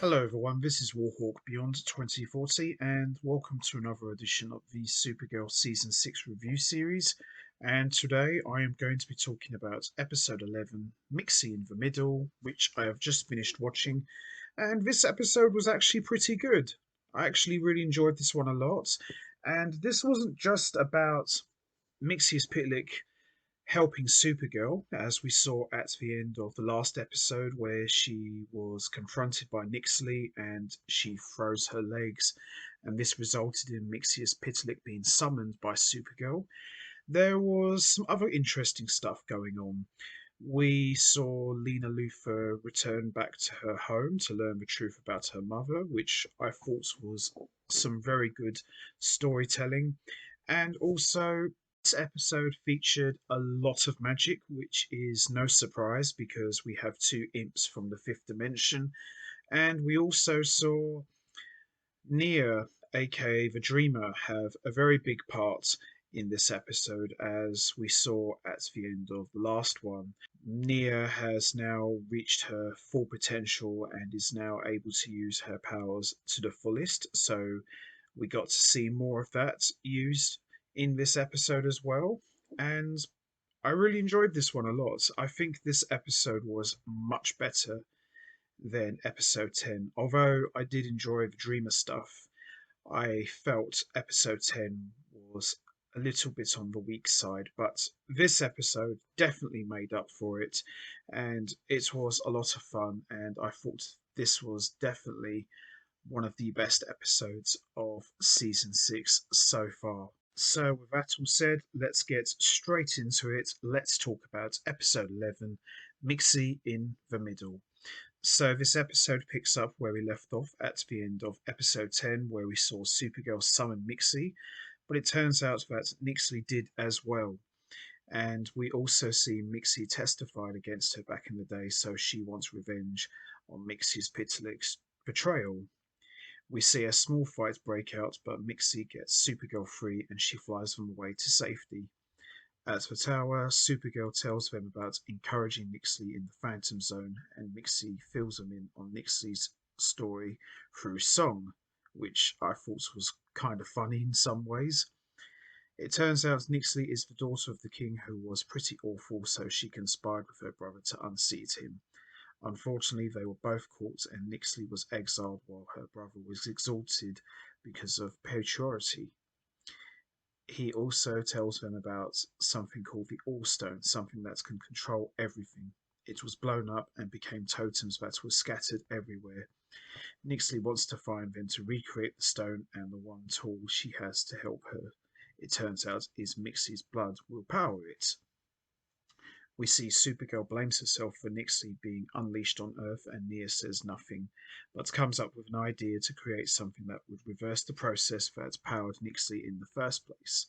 Hello everyone, this is Warhawk Beyond 2040 and welcome to another edition of the Supergirl Season 6 review series. And today I am going to be talking about episode 11, Mixie in the Middle, which I have just finished watching. And this episode was actually pretty good. I actually really enjoyed this one a lot. And this wasn't just about Mixie's Pitlick helping Supergirl, as we saw at the end of the last episode, where she was confronted by Nixley and she froze her legs, and this resulted in Mixius Pitlick being summoned by Supergirl. There was some other interesting stuff going on. We saw Lena Luthor return back to her home to learn the truth about her mother, which I thought was some very good storytelling. And also, this episode featured a lot of magic, which is no surprise because we have two imps from the fifth dimension. And we also saw Nia, aka the Dreamer, have a very big part in this episode, as we saw at the end of the last one. Nia has now reached her full potential and is now able to use her powers to the fullest. So we got to see more of that used in this episode as well. And I really enjoyed this one a lot. I think this episode was much better than episode 10. Although I did enjoy the Dreamer stuff, I felt episode 10 was a little bit on the weak side, but this episode definitely made up for it, and it was a lot of fun. And I thought this was definitely one of the best episodes of season 6 so far. So, with that all said, let's get straight into it. Let's talk about episode 11, Mixie in the Middle. So, this episode picks up where we left off at the end of episode 10, where we saw Supergirl summon Mixie, but it turns out that Nixley did as well. And we also see Mixie testified against her back in the day, so she wants revenge on Mixie's Pitlick's betrayal. We see a small fight break out, but Mixie gets Supergirl free and she flies them away to safety. At the tower, Supergirl tells them about encouraging Nixley in the Phantom Zone, and Mixie fills them in on Nixley's story through song, which I thought was kind of funny in some ways. It turns out Nixley is the daughter of the king who was pretty awful, so she conspired with her brother to unseat him. Unfortunately, they were both caught, and Nixley was exiled while her brother was exalted because of patriarchy. He also tells them about something called the All-Stone, something that can control everything. It was blown up and became totems that were scattered everywhere. Nixley wants to find them to recreate the stone, and the one tool she has to help her, it turns out, is Mixie's blood will power it. We see Supergirl blames herself for Nixley being unleashed on Earth, and Nia says nothing, but comes up with an idea to create something that would reverse the process that powered Nixley in the first place.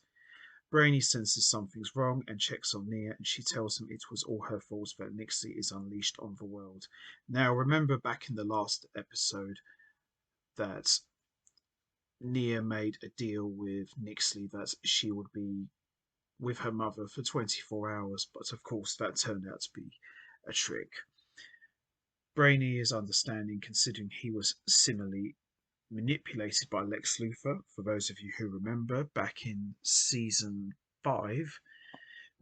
Brainy senses something's wrong and checks on Nia, and she tells him it was all her fault that Nixley is unleashed on the world. Now, remember back in the last episode that Nia made a deal with Nixley that she would be with her mother for 24 hours, but of course that turned out to be a trick. Brainy is understanding considering he was similarly manipulated by Lex Luthor, for those of you who remember, back in season 5.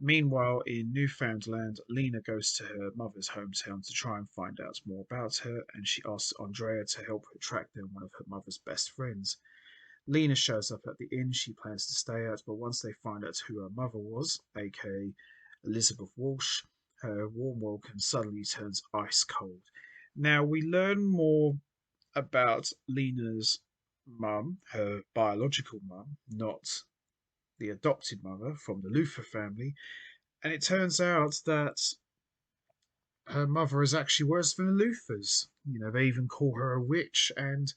Meanwhile, in Newfoundland, Lena goes to her mother's hometown to try and find out more about her, and she asks Andrea to help her track down one of her mother's best friends. Lena shows up at the inn she plans to stay at, but once they find out who her mother was, aka Elizabeth Walsh, her warm welcome suddenly turns ice cold. Now, we learn more about Lena's mum, her biological mum, not the adopted mother from the Luthor family, and it turns out that her mother is actually worse than the Luthors. You know, they even call her a witch, and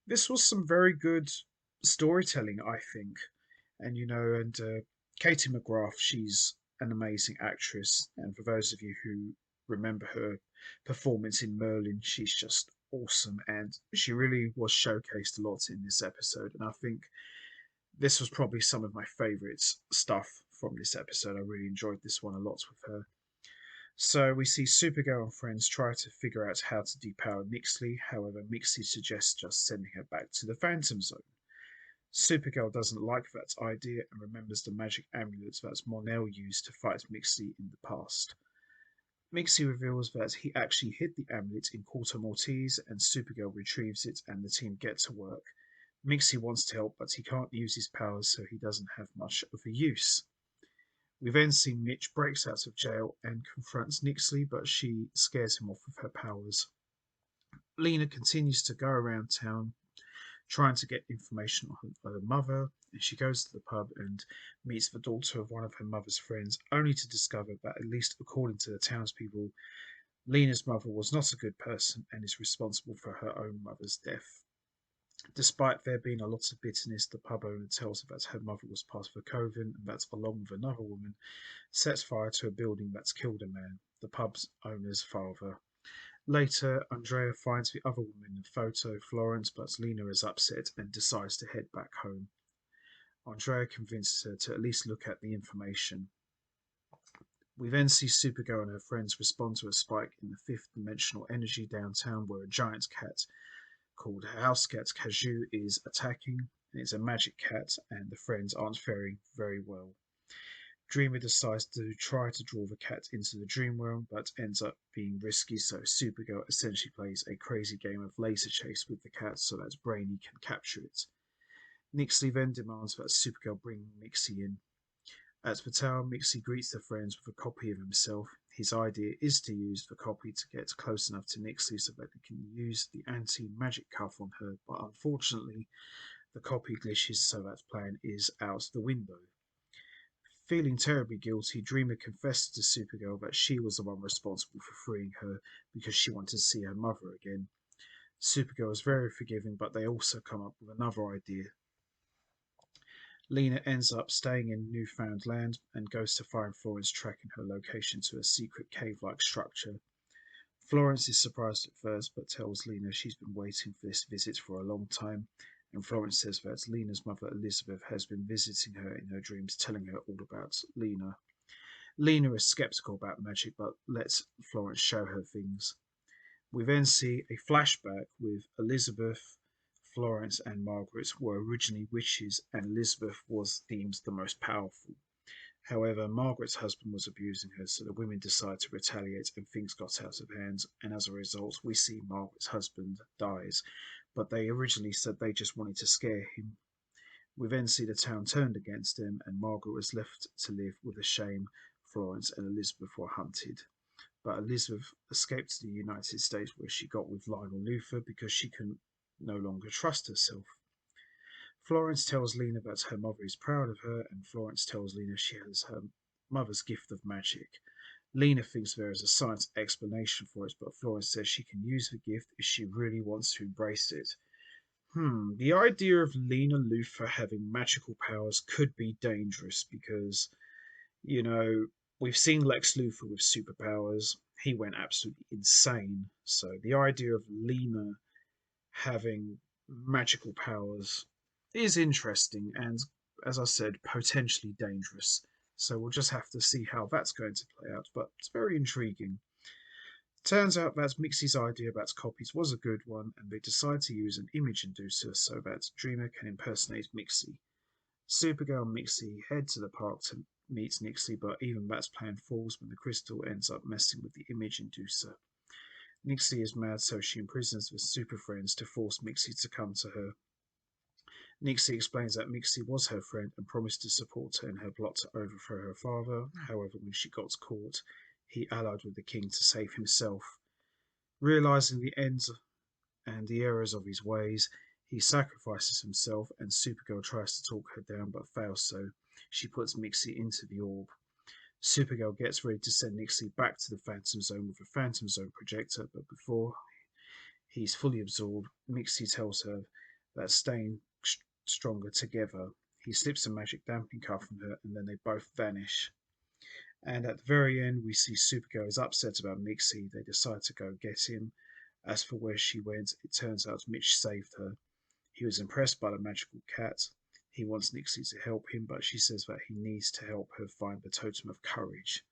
this was some very good storytelling, I think. And Katie McGrath, she's an amazing actress, and for those of you who remember her performance in Merlin, she's just awesome, and she really was showcased a lot in this episode. And I think this was probably some of my favourite stuff from this episode. I really enjoyed this one a lot with her. So we see Supergirl and friends try to figure out how to depower Mixley. However, Mixie suggests just sending her back to the Phantom Zone. Supergirl doesn't like that idea and remembers the magic amulet that Mon-El used to fight Mixie in the past. Mixie reveals that he actually hid the amulet in Corto Maltese, and Supergirl retrieves it and the team get to work. Mixie wants to help, but he can't use his powers, so he doesn't have much of a use. We then see Mitch breaks out of jail and confronts Nixley, but she scares him off with her powers. Lena continues to go around town trying to get information on her mother, and she goes to the pub and meets the daughter of one of her mother's friends, only to discover that, at least according to the townspeople, Lena's mother was not a good person and is responsible for her own mother's death. Despite there being a lot of bitterness, the pub owner tells her that her mother was part of a coven and that, along with another woman, sets fire to a building that's killed a man, the pub's owner's father. Later, Andrea finds the other woman in the photo, Florence, but Lena is upset and decides to head back home. Andrea convinces her to at least look at the information. We then see Supergirl and her friends respond to a spike in the fifth dimensional energy downtown where a giant cat called House Cat Kaju is attacking. It's a magic cat, and the friends aren't faring very well. Dreamer decides to try to draw the cat into the dream realm, but ends up being risky, so Supergirl essentially plays a crazy game of laser chase with the cat so that Brainy can capture it. Nixley then demands that Supergirl bring Mixie in. At the tower, Mixie greets the friends with a copy of himself. His idea is to use the copy to get close enough to Nixie so that he can use the anti-magic cuff on her, but unfortunately, the copy glitches, so that plan is out the window. Feeling terribly guilty, Dreamer confesses to Supergirl that she was the one responsible for freeing her because she wanted to see her mother again. Supergirl is very forgiving, but they also come up with another idea. Lena ends up staying in newfound land and goes to find Florence, tracking her location to a secret cave-like structure. Florence is surprised at first, but tells Lena she's been waiting for this visit for a long time, and Florence says that Lena's mother Elizabeth has been visiting her in her dreams, telling her all about Lena. Lena is skeptical about magic, but lets Florence show her things. We then see a flashback with Elizabeth, Florence, and Margaret were originally witches, and Elizabeth was deemed the most powerful. However, Margaret's husband was abusing her, so the women decided to retaliate and things got out of hand, and as a result, we see Margaret's husband dies. But they originally said they just wanted to scare him. We then see the town turned against him, and Margaret was left to live with the shame Florence and Elizabeth were hunted. But Elizabeth escaped to the United States where she got with Lionel Luthor because she could no longer trust herself. Florence tells Lena that her mother is proud of her, and Florence tells Lena she has her mother's gift of magic. Lena thinks there is a science explanation for it, but Florence says she can use the gift if she really wants to embrace it. The idea of Lena Luthor having magical powers could be dangerous because, you know, we've seen Lex Luthor with superpowers. He went absolutely insane. So the idea of Lena having magical powers is interesting and, as I said, potentially dangerous. So we'll just have to see how that's going to play out, but it's very intriguing. Turns out that Mixie's idea about copies was a good one, and they decide to use an image inducer so that Dreamer can impersonate Mixie. Supergirl and Mixie head to the park to meet Nixie, but even that plan falls when the crystal ends up messing with the image inducer. Nixie is mad, so she imprisons the Super Friends to force Mixie to come to her. Nixie explains that Mixie was her friend and promised to support her in her plot to overthrow her father. However, when she got caught, he allied with the king to save himself. Realizing the ends and the errors of his ways, he sacrifices himself, and Supergirl tries to talk her down but fails, so she puts Mixie into the orb. Supergirl gets ready to send Mixie back to the Phantom Zone with a Phantom Zone projector, but before he's fully absorbed, Mixie tells her that staying stronger together. He slips a magic damping cuff on her, and then they both vanish. And at the very end, we see Supergirl is upset about Mixie. They decide to go get him. As for where she went, it turns out Mitch saved her. He was impressed by the magical cat. He wants Nixie to help him, but she says that he needs to help her find the Totem of Courage.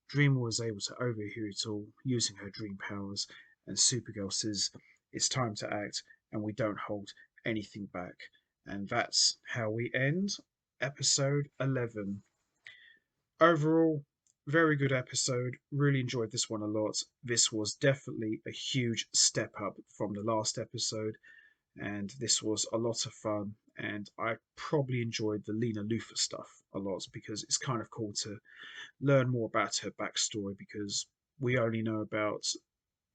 Dreamer was able to overhear it all using her dream powers, and Supergirl says it's time to act and we don't hold anything back. And that's how we end episode 11. Overall, very good episode. Really enjoyed this one a lot. This was definitely a huge step up from the last episode, and this was a lot of fun. And I probably enjoyed the Lena Luthor stuff a lot because it's kind of cool to learn more about her backstory because we only know about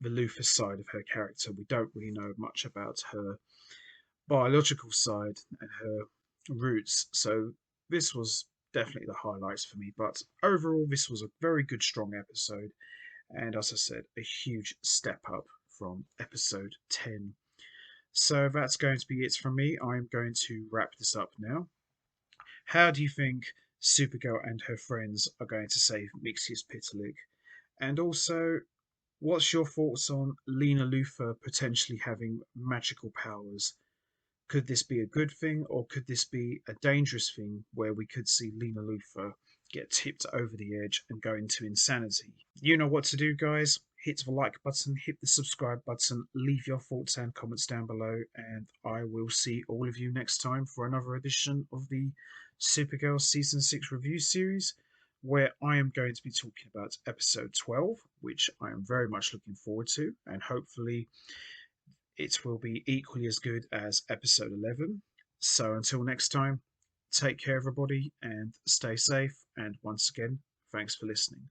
the Luthor side of her character. We don't really know much about her biological side and her roots. So this was definitely the highlights for me. But overall, this was a very good, strong episode. And as I said, a huge step up from episode 10. So that's going to be it from me. I'm going to wrap this up now. How do you think Supergirl and her friends are going to save Mixie's Pitalik? And also, what's your thoughts on Lena Luthor potentially having magical powers? Could this be a good thing, or could this be a dangerous thing where we could see Lena Luthor get tipped over the edge and go into insanity? You know what to do, guys. Hit the like button, hit the subscribe button, leave your thoughts and comments down below, and I will see all of you next time for another edition of the Supergirl Season 6 review series, where I am going to be talking about episode 12, which I am very much looking forward to, and hopefully it will be equally as good as episode 11. So until next time, take care, everybody, and stay safe. And once again, thanks for listening.